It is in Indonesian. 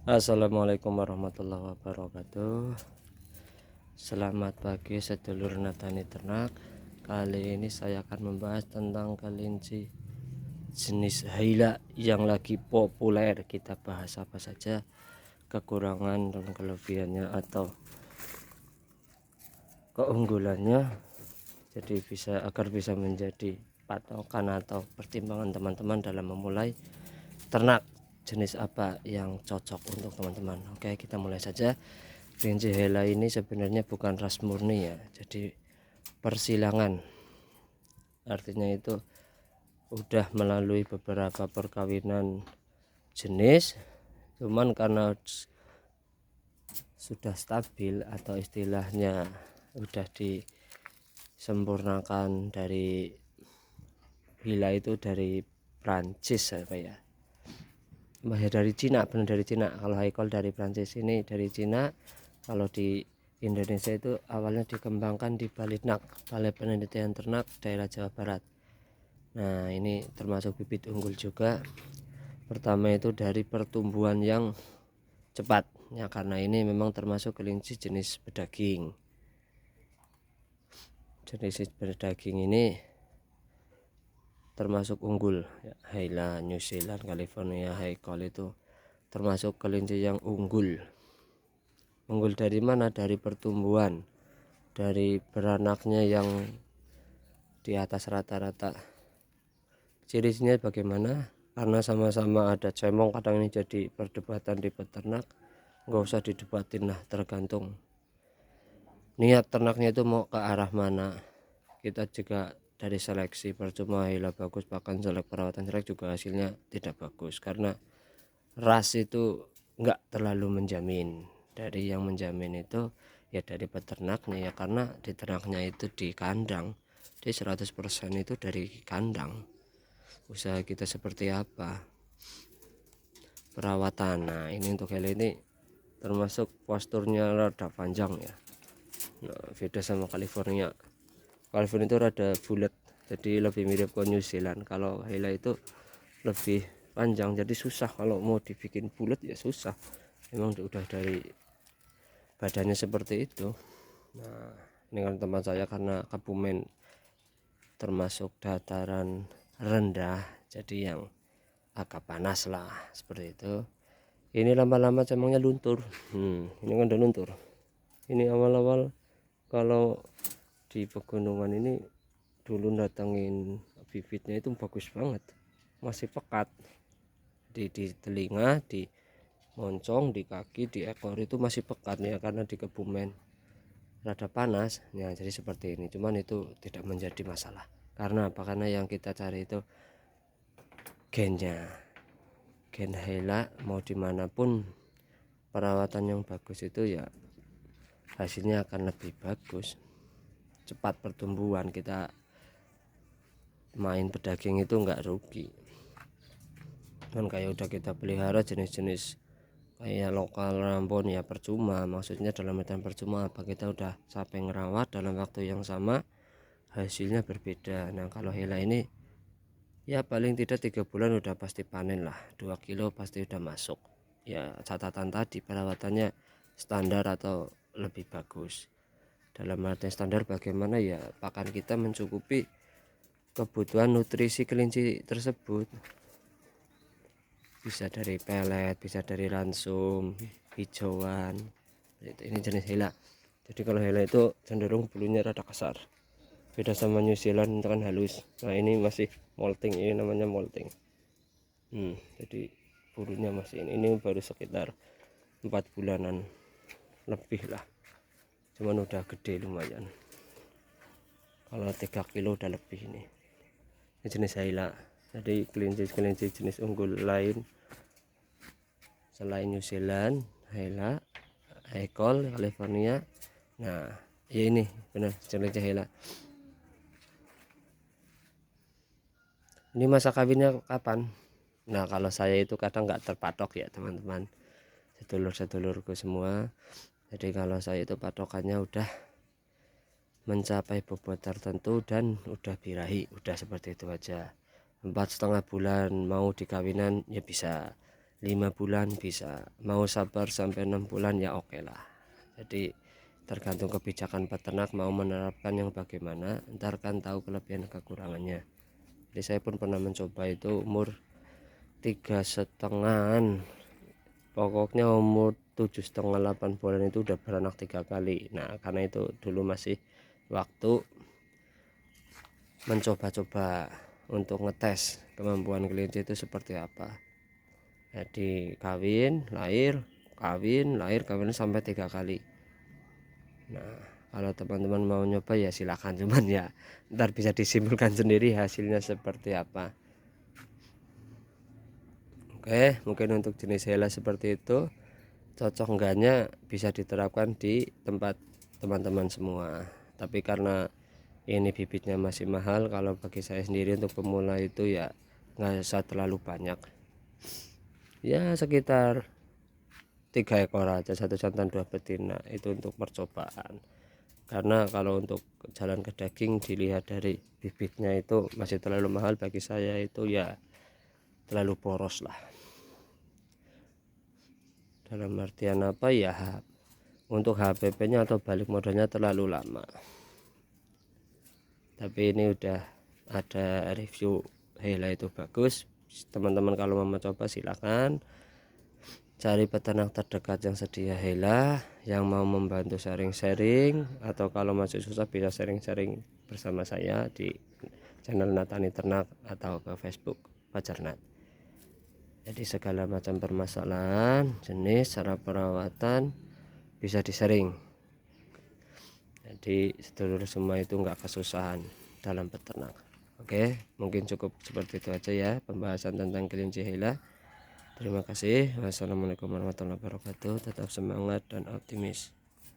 Assalamualaikum warahmatullahi wabarakatuh. Selamat pagi sedulur Natani Ternak. Kali ini saya akan membahas tentang kelinci jenis Haila yang lagi populer. Kita bahas apa saja kekurangan dan kelebihannya atau keunggulannya, jadi agar bisa menjadi patokan atau pertimbangan teman-teman dalam memulai ternak jenis apa yang cocok untuk teman-teman. Oke, kita mulai saja. Kelinci Hela ini sebenarnya bukan ras murni ya, jadi persilangan. Artinya itu udah melalui beberapa perkawinan jenis, cuman karena sudah stabil atau istilahnya udah disempurnakan dari Hela itu dari Prancis apa ya, dari Cina, benar dari Cina. Kalau Haikal dari Prancis, ini dari Cina. Kalau di Indonesia itu awalnya dikembangkan di Balitnak, Balai Penelitian Ternak daerah Jawa Barat. Nah, ini termasuk bibit unggul juga. Pertama itu dari pertumbuhan yang cepat ya, karena ini memang termasuk kelinci jenis bedaging. Jenis bedaging ini termasuk unggul ya. Haila, New Zealand, California, Haikal itu termasuk kelinci yang unggul. Unggul dari mana? Dari pertumbuhan, dari beranaknya yang di atas rata-rata. Ciri-cirinya bagaimana? Karena sama-sama ada cemong, kadang ini jadi perdebatan di peternak. Nggak usah didebatin lah, tergantung niat ternaknya itu mau ke arah mana. Kita juga dari seleksi, percuma Haila bagus, bahkan perawatan selek juga hasilnya tidak bagus, karena ras itu nggak terlalu menjamin. Dari yang menjamin itu ya dari peternaknya ya, karena di ternaknya itu di kandang, di 100% itu dari kandang. Usaha kita seperti apa, perawatan. Nah, ini untuk Hela ini termasuk posturnya rada panjang ya. Nah, beda sama California. California itu rada bulat, jadi lebih mirip ke New Zealand. Kalau Hela itu lebih panjang, jadi susah kalau mau dibikin bulat ya susah. Memang udah dari badannya seperti itu. Nah, ini kan teman saya karena Kebumen termasuk dataran rendah, jadi yang agak panas lah seperti itu. Ini lama-lama cemongnya luntur. Ini kan udah luntur. Ini awal-awal kalau di pegunungan ini dulu datangin bibitnya itu bagus banget, masih pekat di telinga, di moncong, di kaki, di ekor itu masih pekat ya, karena di Kebumen rada panas ya, jadi seperti ini. Cuman itu tidak menjadi masalah. Karena apa? Karena yang kita cari itu gennya, gen Hela. Mau dimanapun perawatan yang bagus itu ya hasilnya akan lebih bagus, cepat pertumbuhan. Kita main pedaging itu nggak rugi kan, kayak udah kita pelihara jenis-jenis kayak lokal Rambon ya percuma. Maksudnya dalam artian percuma apa, kita udah sampai ngerawat dalam waktu yang sama hasilnya berbeda. Nah, kalau Hela ini ya paling tidak 3 bulan udah pasti panen lah, 2 kilo pasti udah masuk ya. Catatan tadi perawatannya standar atau lebih bagus. Dalam artian standar bagaimana ya, pakan kita mencukupi kebutuhan nutrisi kelinci tersebut. Bisa dari pelet, bisa dari ransum, hijauan. Ini jenis Hela. Jadi kalau Hela itu cenderung bulunya rada kasar, beda sama New Zealand itu kan halus. Nah, ini masih molting, ini namanya molting. Jadi bulunya masih ini baru sekitar 4 bulanan lebih lah, cuman udah gede lumayan. Kalau 3 kilo udah lebih. Ini jenis Hela. Jadi kelinci jenis unggul lain selain New Zealand, Hela, Haikal, California. Nah, ya ini benar jenis Hela. Ini masa kawinnya kapan? Nah, kalau saya itu kadang nggak terpatok ya teman-teman, sedulur-sedulurku semua. Jadi kalau saya itu patokannya udah mencapai bobot tertentu dan udah birahi, udah seperti itu aja. 4,5 bulan mau dikawinan ya bisa, 5 bulan bisa, mau sabar sampai 6 bulan ya oke lah. Jadi tergantung kebijakan peternak mau menerapkan yang bagaimana, ntar kan tahu kelebihan kekurangannya. Jadi saya pun pernah mencoba itu umur 3,5-an, pokoknya umur 7,5-8 bulan itu udah beranak 3 kali. Nah karena itu dulu masih waktu mencoba-coba untuk ngetes kemampuan kelinci itu seperti apa. Jadi kawin lahir kawin sampai 3 kali. Nah kalau teman-teman mau nyoba ya silakan, cuman ya ntar bisa disimpulkan sendiri hasilnya seperti apa. Oke, mungkin untuk jenis hela seperti itu cocok enggaknya bisa diterapkan di tempat teman-teman semua. Tapi karena ini bibitnya masih mahal, kalau bagi saya sendiri untuk pemula itu ya nggak usah terlalu banyak, ya sekitar 3 ekor aja, 1 jantan 2 betina, itu untuk percobaan. Karena kalau untuk jalan ke daging dilihat dari bibitnya itu masih terlalu mahal bagi saya, itu ya terlalu boros lah. Dalam artian apa ya, untuk HPP nya atau balik modalnya terlalu lama. Tapi ini udah ada review hela itu bagus, teman-teman kalau mau mencoba silakan cari peternak terdekat yang sedia hela, yang mau membantu sharing-sharing, atau kalau masih susah bisa sharing-sharing bersama saya di channel Natani Ternak atau ke Facebook Pajernat. Jadi segala macam permasalahan jenis cara perawatan bisa di-sharing. Jadi sedulur semua itu enggak kesusahan dalam peternak. Oke, mungkin cukup seperti itu aja ya pembahasan tentang kelinci hela. Terima kasih. Wassalamualaikum warahmatullahi wabarakatuh. Tetap semangat dan optimis.